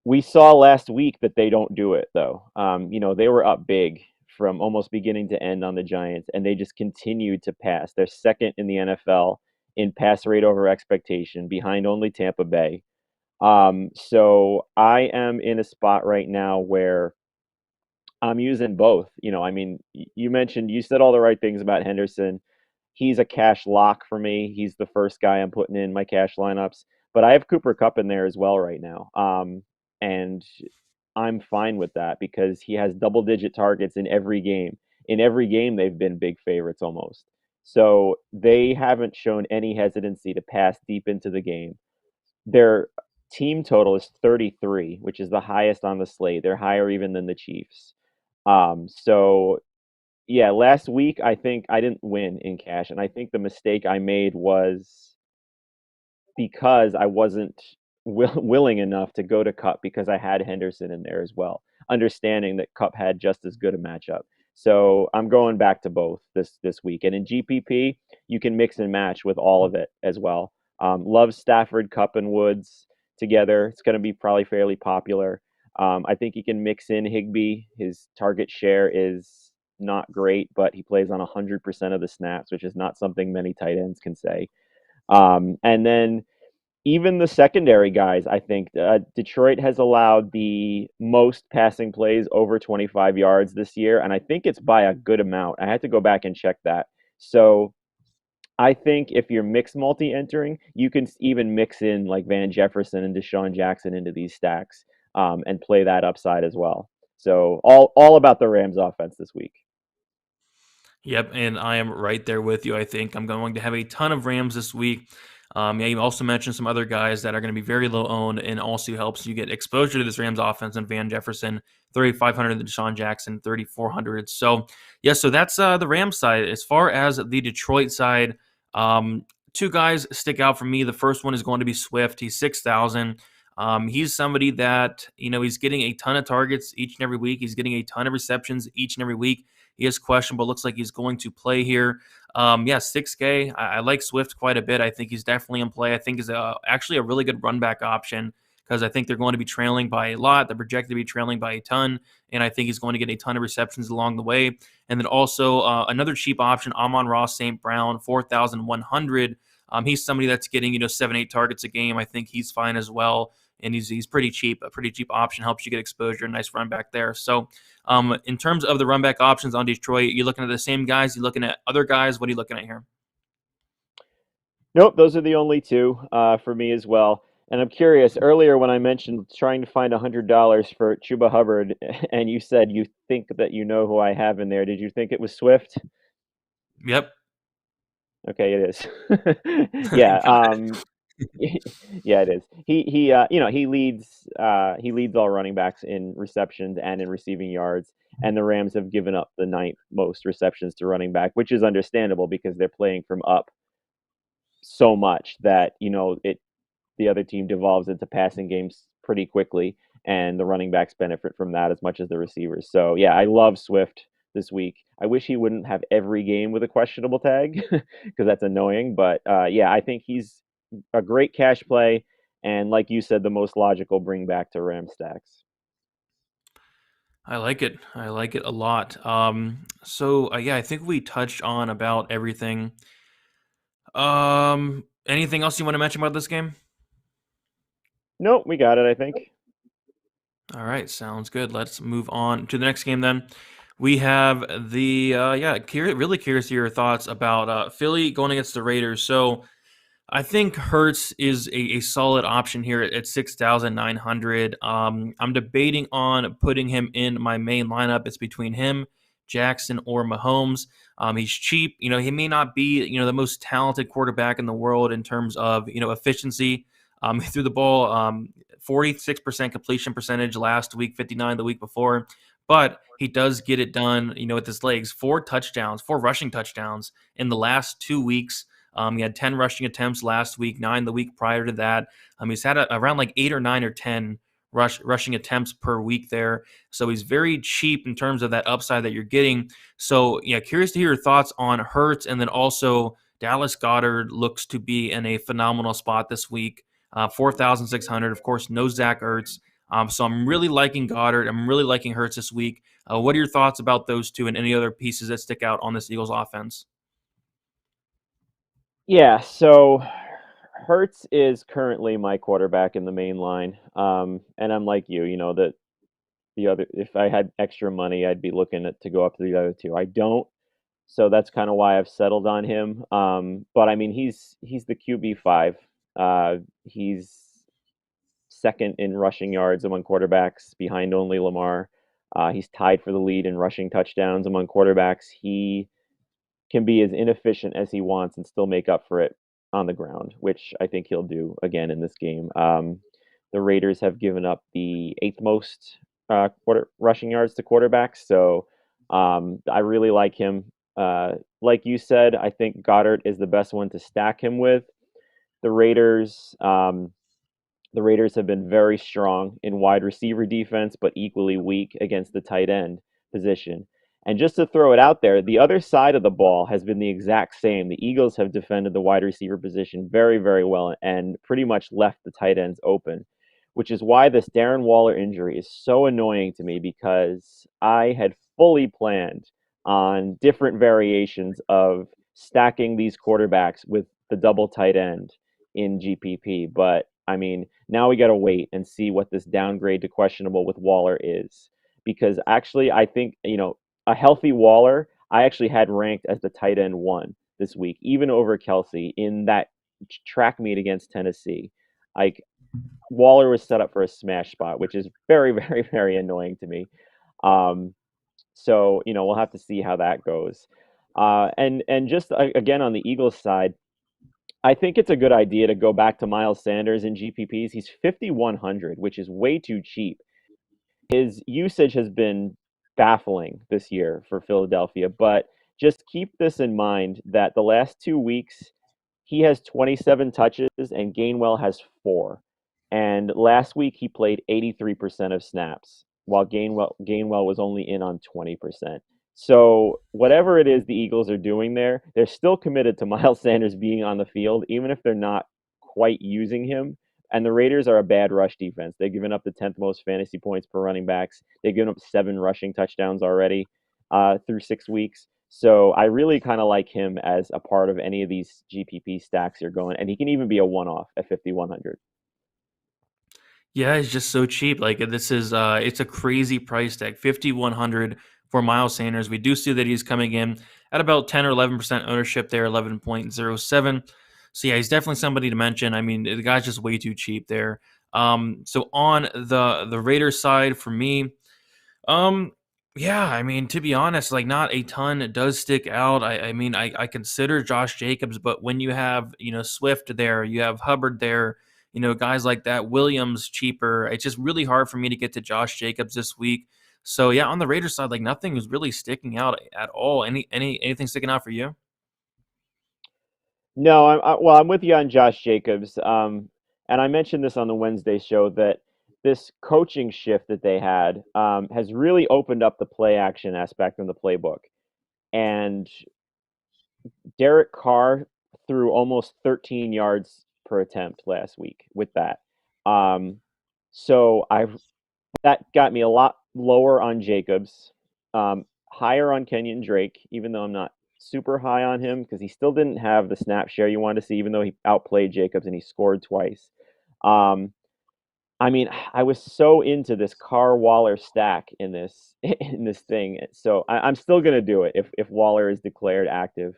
We saw last week that they don't do it though. They were up big from almost beginning to end on the Giants, and they just continued to pass. They're second in the NFL in pass rate over expectation, behind only Tampa Bay. So I am in a spot right now where I'm using both. You said all the right things about Henderson. He's a cash lock for me. He's the first guy I'm putting in my cash lineups, but I have Cooper Kupp in there as well right now. And I'm fine with that because he has double digit targets in every game. In every game, they've been big favorites almost. So they haven't shown any hesitancy to pass deep into the game. Their team total is 33, which is the highest on the slate. They're higher even than the Chiefs. So yeah, last week I think I didn't win in cash, and I think the mistake I made was because I wasn't willing enough to go to Cup because I had Henderson in there as well, understanding that Cup had just as good a matchup. So I'm going back to both this week, and in GPP you can mix and match with all of it as well. Love Stafford, Cup, and Woods together. It's going to be probably fairly popular. I think you can mix in Higbee. His target share is not great, but he plays on 100% of the snaps, which is not something many tight ends can say. And then even the secondary guys, I think Detroit has allowed the most passing plays over 25 yards this year, and I think it's by a good amount. I had to go back and check that. So I think if you're mixed multi-entering, you can even mix in like Van Jefferson and Deshaun Jackson into these stacks and play that upside as well. So all about the Rams offense this week. Yep, and I am right there with you. I think I'm going to have a ton of Rams this week. Yeah, you also mentioned some other guys that are going to be very low owned and also helps you get exposure to this Rams offense and Van Jefferson, 3,500, the Deshaun Jackson, 3,400. So, yeah, so that's the Rams side. As far as the Detroit side, two guys stick out for me. The first one is going to be Swift. He's 6,000. He's somebody that, he's getting a ton of targets each and every week. He's getting a ton of receptions each and every week. He is questionable. Looks like he's going to play here. Yeah, 6K. I like Swift quite a bit. I think he's definitely in play. I think he's actually a really good run back option because I think they're going to be trailing by a lot. They're projected to be trailing by a ton, and I think he's going to get a ton of receptions along the way. And then also another cheap option, Amon-Ra St. Brown, 4,100. He's somebody that's getting 7-8 targets a game. I think he's fine as well, and he's pretty cheap. A pretty cheap option, helps you get exposure. Nice run back there. So in terms of the run back options on Detroit, you looking at the same guys? You looking at other guys? What are you looking at here? Nope, those are the only two for me as well. And I'm curious, earlier when I mentioned trying to find $100 for Chuba Hubbard, and you said you think that you know who I have in there, did you think it was Swift? Yep. Okay, it is. Yeah, yeah, it is. He leads all running backs in receptions and in receiving yards, and the Rams have given up the ninth most receptions to running back, which is understandable because they're playing from up so much that the other team devolves into passing games pretty quickly, and the running backs benefit from that as much as the receivers. So yeah, I love Swift this week. I wish he wouldn't have every game with a questionable tag because that's annoying. But yeah, I think he's a great cash play, and like you said, the most logical bring back to Ram stacks. I like it. I like it a lot. So yeah, I think we touched on about everything. Anything else you want to mention about this game? Nope, we got it. I think. All right, sounds good. Let's move on to the next game then. We have the really curious to your thoughts about Philly going against the Raiders. So I think Hertz is a solid option here at 6,900. I'm debating on putting him in my main lineup. It's between him, Jackson, or Mahomes. He's cheap. He may not be the most talented quarterback in the world in terms of efficiency. He threw the ball 46% completion percentage last week, 59 the week before, but he does get it done. With his legs, 4 touchdowns, 4 rushing touchdowns in the last 2 weeks. He had 10 rushing attempts last week, 9 the week prior to that. He's had around like 8 or 9 or 10 rushing attempts per week there. So he's very cheap in terms of that upside that you're getting. So yeah, curious to hear your thoughts on Hurts, and then also Dallas Goddard looks to be in a phenomenal spot this week. 4,600, of course, no Zach Ertz. So I'm really liking Goddard. I'm really liking Hurts this week. What are your thoughts about those two and any other pieces that stick out on this Eagles offense? Yeah, so Hertz is currently my quarterback in the main line, and I'm like you, that the other, if I had extra money, I'd be looking to go up to the other two. I don't, so that's kind of why I've settled on him. But I mean, he's the QB5. He's second in rushing yards among quarterbacks, behind only Lamar. He's tied for the lead in rushing touchdowns among quarterbacks. He can be as inefficient as he wants and still make up for it on the ground, which I think he'll do again in this game. The Raiders have given up the eighth most rushing yards to quarterbacks, so I really like him. Like you said, I think Goddard is the best one to stack him with. The Raiders, the Raiders have been very strong in wide receiver defense, but equally weak against the tight end position. And just to throw it out there, the other side of the ball has been the exact same. The Eagles have defended the wide receiver position very, very well and pretty much left the tight ends open, which is why this Darren Waller injury is so annoying to me because I had fully planned on different variations of stacking these quarterbacks with the double tight end in GPP. But I mean, now we got to wait and see what this downgrade to questionable with Waller is. Because actually, I think, a healthy Waller, I actually had ranked as the tight end one this week, even over Kelsey in that track meet against Tennessee. Like, Waller was set up for a smash spot, which is very, very, very annoying to me. Um, so, we'll have to see how that goes. And just again on the Eagles side, I think it's a good idea to go back to Miles Sanders in GPPs. He's 5,100, which is way too cheap. His usage has been baffling this year for Philadelphia, but just keep this in mind that the last 2 weeks, he has 27 touches and Gainwell has 4. And last week he played 83% of snaps, while Gainwell was only in on 20%. So whatever it is the Eagles are doing there, they're still committed to Miles Sanders being on the field, even if they're not quite using him. And the Raiders are a bad rush defense. They've given up the 10th most fantasy points per running backs. They've given up 7 rushing touchdowns already through 6 weeks. So I really kind of like him as a part of any of these GPP stacks you're going, and he can even be a one-off at 5,100. Yeah, it's just so cheap. Like this is it's a crazy price tag. 5,100 for Miles Sanders. We do see that he's coming in at about 10 or 11% ownership there, 11.07. So yeah, he's definitely somebody to mention. I mean, the guy's just way too cheap there. So on the Raiders side for me, um, yeah, I mean, to be honest, like not a ton does stick out. I mean, I consider Josh Jacobs, but when you have, Swift there, you have Hubbard there, guys like that, Williams cheaper. It's just really hard for me to get to Josh Jacobs this week. So yeah, on the Raiders side, like nothing is really sticking out at all. Anything sticking out for you? No, well, I'm with you on Josh Jacobs. And I mentioned this on the Wednesday show that this coaching shift that they had has really opened up the play action aspect in the playbook. And Derek Carr threw almost 13 yards per attempt last week with that. Um, so that got me a lot lower on Jacobs, higher on Kenyon Drake, even though I'm not super high on him because he still didn't have the snap share you wanted to see, even though he outplayed Jacobs and he scored twice. Um, I mean, I was so into this Carr Waller stack in this in this thing, so I'm still gonna do it if Waller is declared active.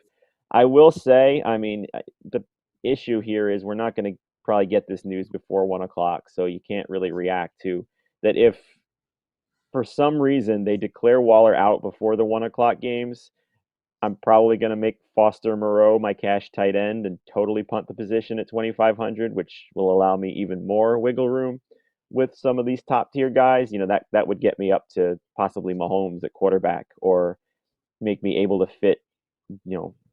I will say, I mean, the issue here is we're not gonna probably get this news before 1 o'clock, so you can't really react to that. If for some reason they declare Waller out before the 1 o'clock games, I'm probably going to make Foster Moreau my cash tight end and totally punt the position at 2,500, which will allow me even more wiggle room with some of these top tier guys. That would get me up to possibly Mahomes at quarterback or make me able to fit,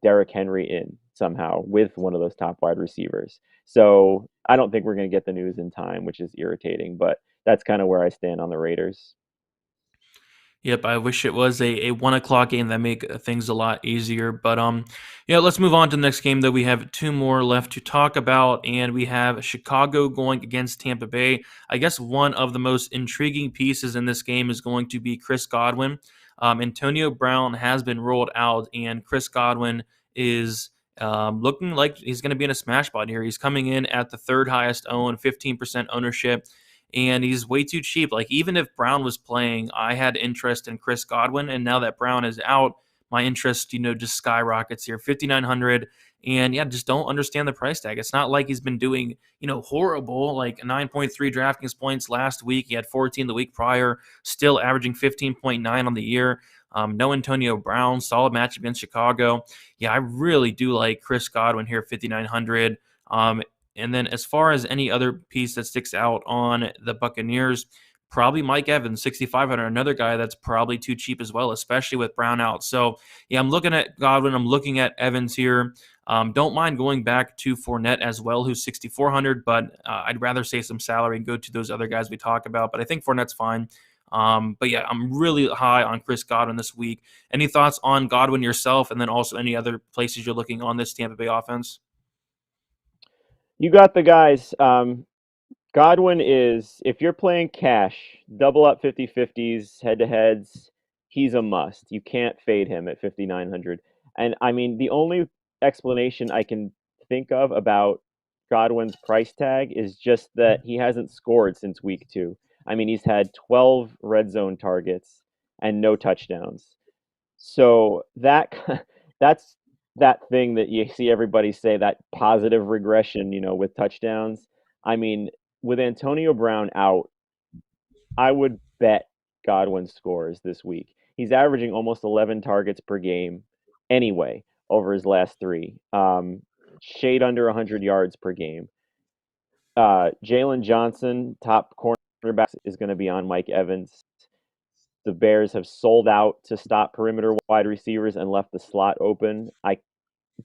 Derrick Henry in somehow with one of those top wide receivers. So I don't think we're going to get the news in time, which is irritating, but that's kind of where I stand on the Raiders. Yep, I wish it was a 1 o'clock game that make things a lot easier. But yeah, let's move on to the next game. Though we have two more left to talk about, and we have Chicago going against Tampa Bay. I guess one of the most intriguing pieces in this game is going to be Chris Godwin. Antonio Brown has been rolled out, and Chris Godwin is looking like he's going to be in a smash spot here. He's coming in at the third highest own, 15% ownership, and he's way too cheap. Like even if Brown was playing, I had interest in Chris Godwin, and now that Brown is out, my interest, just skyrockets here, 5,900. And yeah, just don't understand the price tag. It's not like he's been doing, horrible, like 9.3 DraftKings points last week. He had 14 the week prior, still averaging 15.9 on the year. No Antonio Brown, solid match against Chicago. Yeah, I really do like Chris Godwin here, 5,900. And then as far as any other piece that sticks out on the Buccaneers, probably Mike Evans, 6,500, another guy that's probably too cheap as well, especially with Brown out. So yeah, I'm looking at Godwin. I'm looking at Evans here. Don't mind going back to Fournette as well, who's 6,400, but I'd rather save some salary and go to those other guys we talk about. But I think Fournette's fine. But yeah, I'm really high on Chris Godwin this week. Any thoughts on Godwin yourself, and then also any other places you're looking on this Tampa Bay offense? You got the guys. Godwin is, if you're playing cash, double up 50/50s, head to heads, he's a must. You can't fade him at 5,900. And I mean, the only explanation I can think of about Godwin's price tag is just that he hasn't scored since week 2. I mean, he's had 12 red zone targets and no touchdowns. So that's that thing that you see everybody say, that positive regression, with touchdowns. I mean, with Antonio Brown out, I would bet Godwin scores this week. He's averaging almost 11 targets per game anyway over his last 3. shade under 100 yards per game. Jalen Johnson, top cornerback, is going to be on Mike Evans. The Bears have sold out to stop perimeter wide receivers and left the slot open.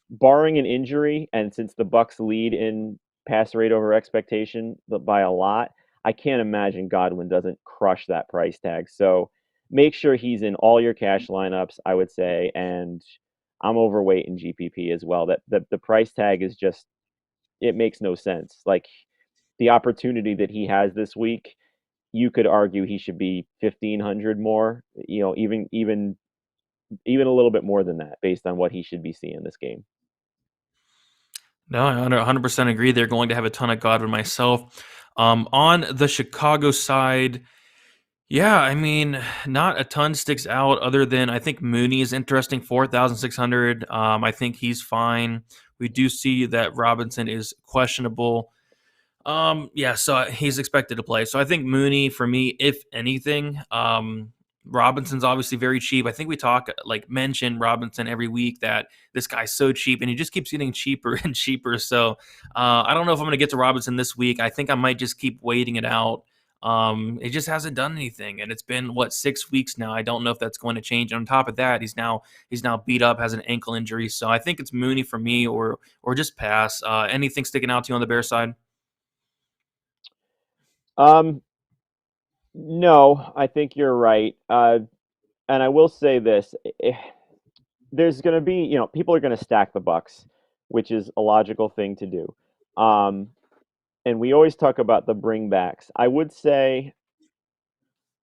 Barring an injury, and since the Bucks lead in pass rate over expectation by a lot, I can't imagine Godwin doesn't crush that price tag. So make sure he's in all your cash lineups, I would say, and I'm overweight in GPP as well. That the price tag is just, it makes no sense. Like, the opportunity that he has this week, you could argue he should be 1,500 more, even a little bit more than that based on what he should be seeing this game. No, I 100% agree. They're going to have a ton of Godwin myself. On the Chicago side, yeah, I mean, not a ton sticks out other than I think Mooney is interesting, 4,600. I think he's fine. We do see that Robinson is questionable. Yeah, so he's expected to play. So I think Mooney for me, if anything. Robinson's obviously very cheap. I think we mention Robinson every week that this guy's so cheap and he just keeps getting cheaper and cheaper. So I don't know if I'm going to get to Robinson this week. I think I might just keep waiting it out. It just hasn't done anything, and it's been 6 weeks now. I don't know if that's going to change. And on top of that, he's now beat up, has an ankle injury. So I think it's Mooney for me, or just pass. Anything sticking out to you on the Bears side? No, I think you're right. And I will say this: there's going to be, people are going to stack the Bucks, which is a logical thing to do. And we always talk about the bringbacks. I would say,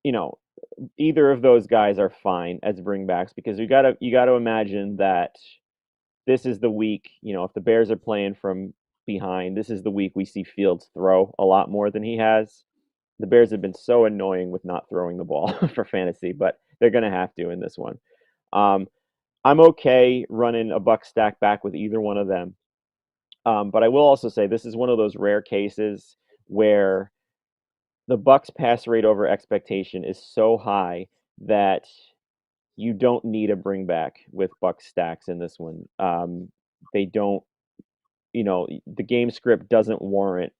either of those guys are fine as bringbacks, because you got to imagine that this is the week. If the Bears are playing from behind, this is the week we see Fields throw a lot more than he has. The Bears have been so annoying with not throwing the ball for fantasy, but they're going to have to in this one. I'm okay running a Buck stack back with either one of them. But I will also say this is one of those rare cases where the Bucks pass rate over expectation is so high that you don't need a bring back with Buck stacks in this one. They don't, the game script doesn't warrant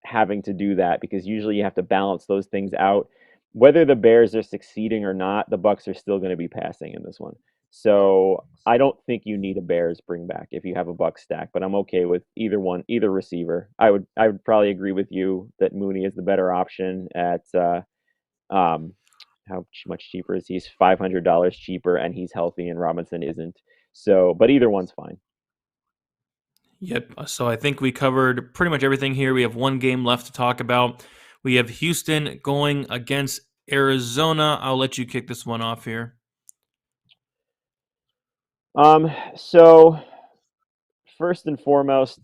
having to do that, because usually you have to balance those things out. Whether the Bears are succeeding or not, the Bucks are still going to be passing in this one. So I don't think you need a Bears bring back if you have a Buck stack, but I'm okay with either one, either receiver. I would probably agree with you that Mooney is the better option at how much cheaper is he? He's $500 cheaper, and he's healthy, and Robinson isn't. So, but either one's fine. Yep. So I think we covered pretty much everything here. We have one game left to talk about. We have Houston going against Arizona. I'll let you kick this one off here. So first and foremost,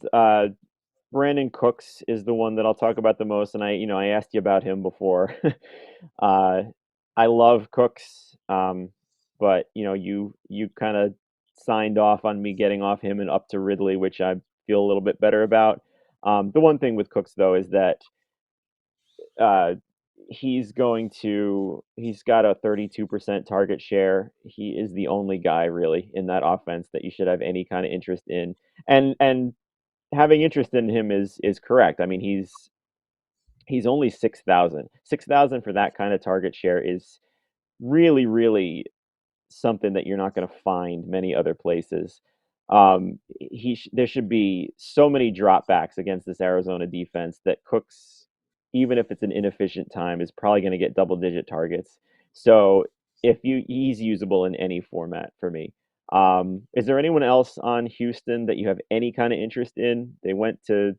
Brandon Cooks is the one that I'll talk about the most, and I asked you about him before. I love Cooks, but you kind of signed off on me getting off him and up to Ridley, which I feel a little bit better about. The one thing with Cooks though is that he's got a 32% target share. He is the only guy really in that offense that you should have any kind of interest in, and having interest in him is correct. I mean, he's only 6,000. 6,000 for that kind of target share is really, really something that you're not going to find many other places. There should be so many dropbacks against this Arizona defense that Cooks, even if it's an inefficient time, is probably going to get double-digit targets. So he's usable in any format for me. Is there anyone else on Houston that you have any kind of interest in? They went to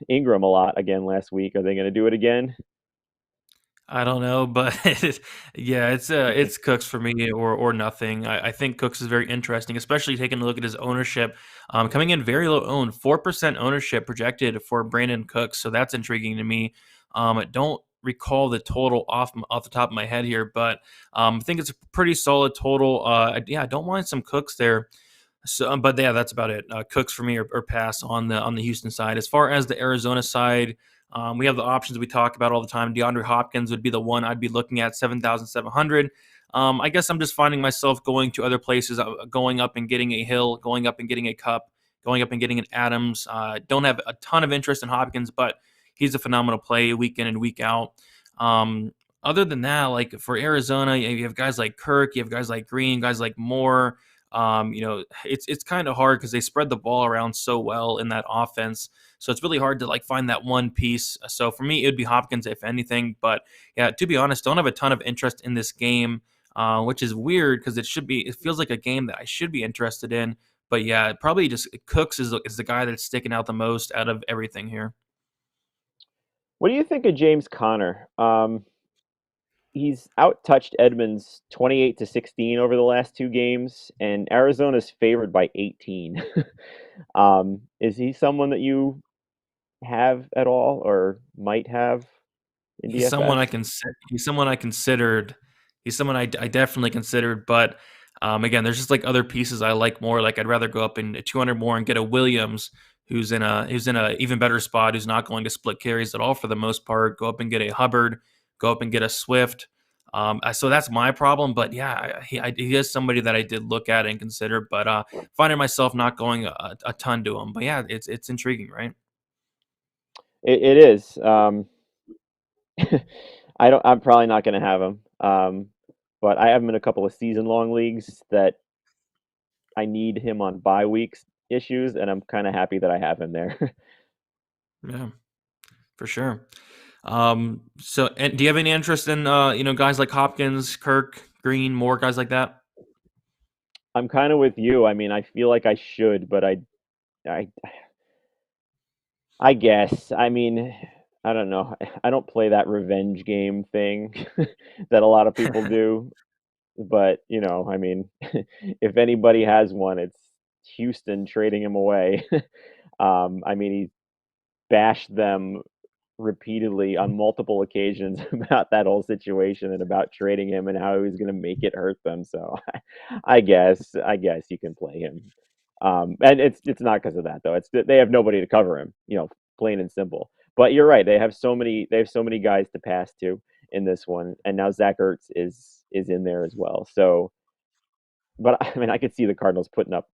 Ingram a lot again last week. Are they going to do it again? I don't know, but yeah, it's Cooks for me, or nothing. I think Cooks is very interesting, especially taking a look at his ownership. Coming in very low owned, 4% ownership projected for Brandon Cooks, so that's intriguing to me. I don't recall the total off the top of my head here, but I think it's a pretty solid total. Yeah, I don't mind some Cooks there. So, but yeah, that's about it. Cooks for me, or pass on the Houston side. As far as the Arizona side, We have the options we talk about all the time. DeAndre Hopkins would be the one I'd be looking at, 7,700. I guess I'm just finding myself going to other places, going up and getting a Hill, going up and getting a Cup, going up and getting an Adams. Don't have a ton of interest in Hopkins, but he's a phenomenal play week in and week out. Other than that, like for Arizona, you have guys like Kirk, you have guys like Green, guys like Moore. It's kind of hard because they spread the ball around so well in that offense. So it's really hard to like find that one piece. So for me, it would be Hopkins if anything. But yeah, to be honest, don't have a ton of interest in this game, which is weird because it feels like a game that I should be interested in. But yeah, probably just Cooks is the guy that's sticking out the most out of everything here. What do you think of James Conner? He's out-touched Edmonds 28-16 over the last two games, and Arizona's favored by 18. Is he someone that you have at all or might have in He's someone DFS? I can. He's someone I considered. He's someone I definitely considered. But again, there's just like other pieces I like more. Like I'd rather go up in 200 more and get a Williams, who's in a even better spot, who's not going to split carries at all for the most part. Go up and get a Hubbard. Go up and get a Swift. So that's my problem. But yeah, he is somebody that I did look at and consider. But finding myself not going a ton to him. But yeah, it's intriguing, right? It is. I'm probably not going to have him. But I have him in a couple of season-long leagues that I need him on bye weeks issues, and I'm kind of happy that I have him there. Yeah, for sure. So, and do you have any interest in guys like Hopkins, Kirk, Green, more guys like that? I'm kind of with you. I mean, I feel like I should, but I, I guess. I mean, I don't know. I don't play that revenge game thing that a lot of people do. But, I mean, if anybody has one, it's Houston trading him away. I mean, he bashed them repeatedly on multiple occasions about that whole situation and about trading him and how he was going to make it hurt them. So I guess you can play him. And it's not because of that though. It's that they have nobody to cover him, plain and simple. But you're right. They have so many guys to pass to in this one, and now Zach Ertz is in there as well. So, but I mean, I could see the Cardinals putting up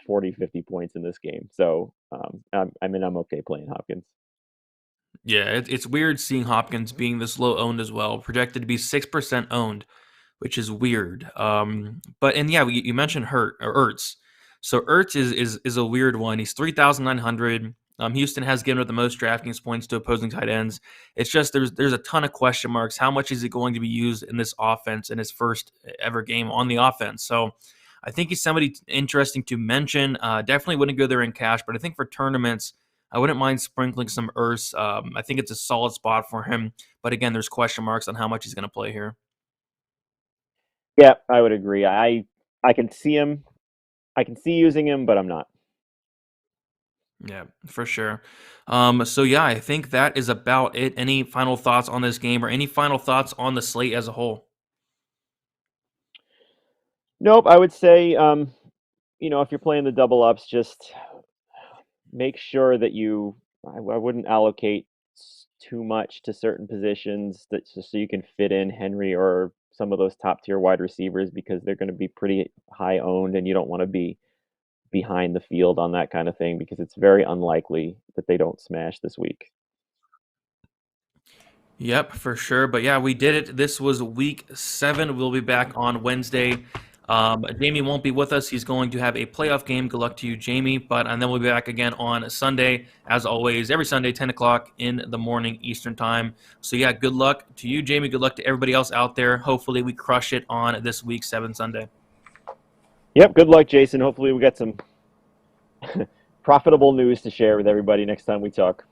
40, 50 points in this game. So, I'm okay playing Hopkins. Yeah, it's weird seeing Hopkins being this low owned as well, projected to be 6% owned, which is weird. But and yeah, you mentioned Ertz. So Ertz is a weird one. He's 3,900. Houston has given up the most DraftKings points to opposing tight ends. It's just there's a ton of question marks. How much is he going to be used in this offense in his first ever game on the offense? So I think he's somebody interesting to mention. Definitely wouldn't go there in cash, but I think for tournaments, I wouldn't mind sprinkling some Ertz. I think it's a solid spot for him. But again, there's question marks on how much he's going to play here. Yeah, I would agree. I can see him. I can see using him, but I'm not. Yeah, for sure. So yeah, I think that is about it. Any final thoughts on this game or any final thoughts on the slate as a whole? Nope. I would say, if you're playing the double ups, just make sure that I wouldn't allocate too much to certain positions that just so you can fit in Henry or some of those top tier wide receivers because they're going to be pretty high owned, and you don't want to be behind the field on that kind of thing because it's very unlikely that they don't smash this week. Yep, for sure. But yeah, we did it. This was week 7. We'll be back on Wednesday. Jamie won't be with us. He's going to have a playoff game. Good luck to you, Jamie. And then we'll be back again on Sunday, as always, every Sunday, 10 o'clock in the morning Eastern time. So yeah, good luck to you, Jamie. Good luck to everybody else out there. Hopefully we crush it on this week 7 Sunday. Yep. Good luck, Jason. Hopefully we get some profitable news to share with everybody next time we talk.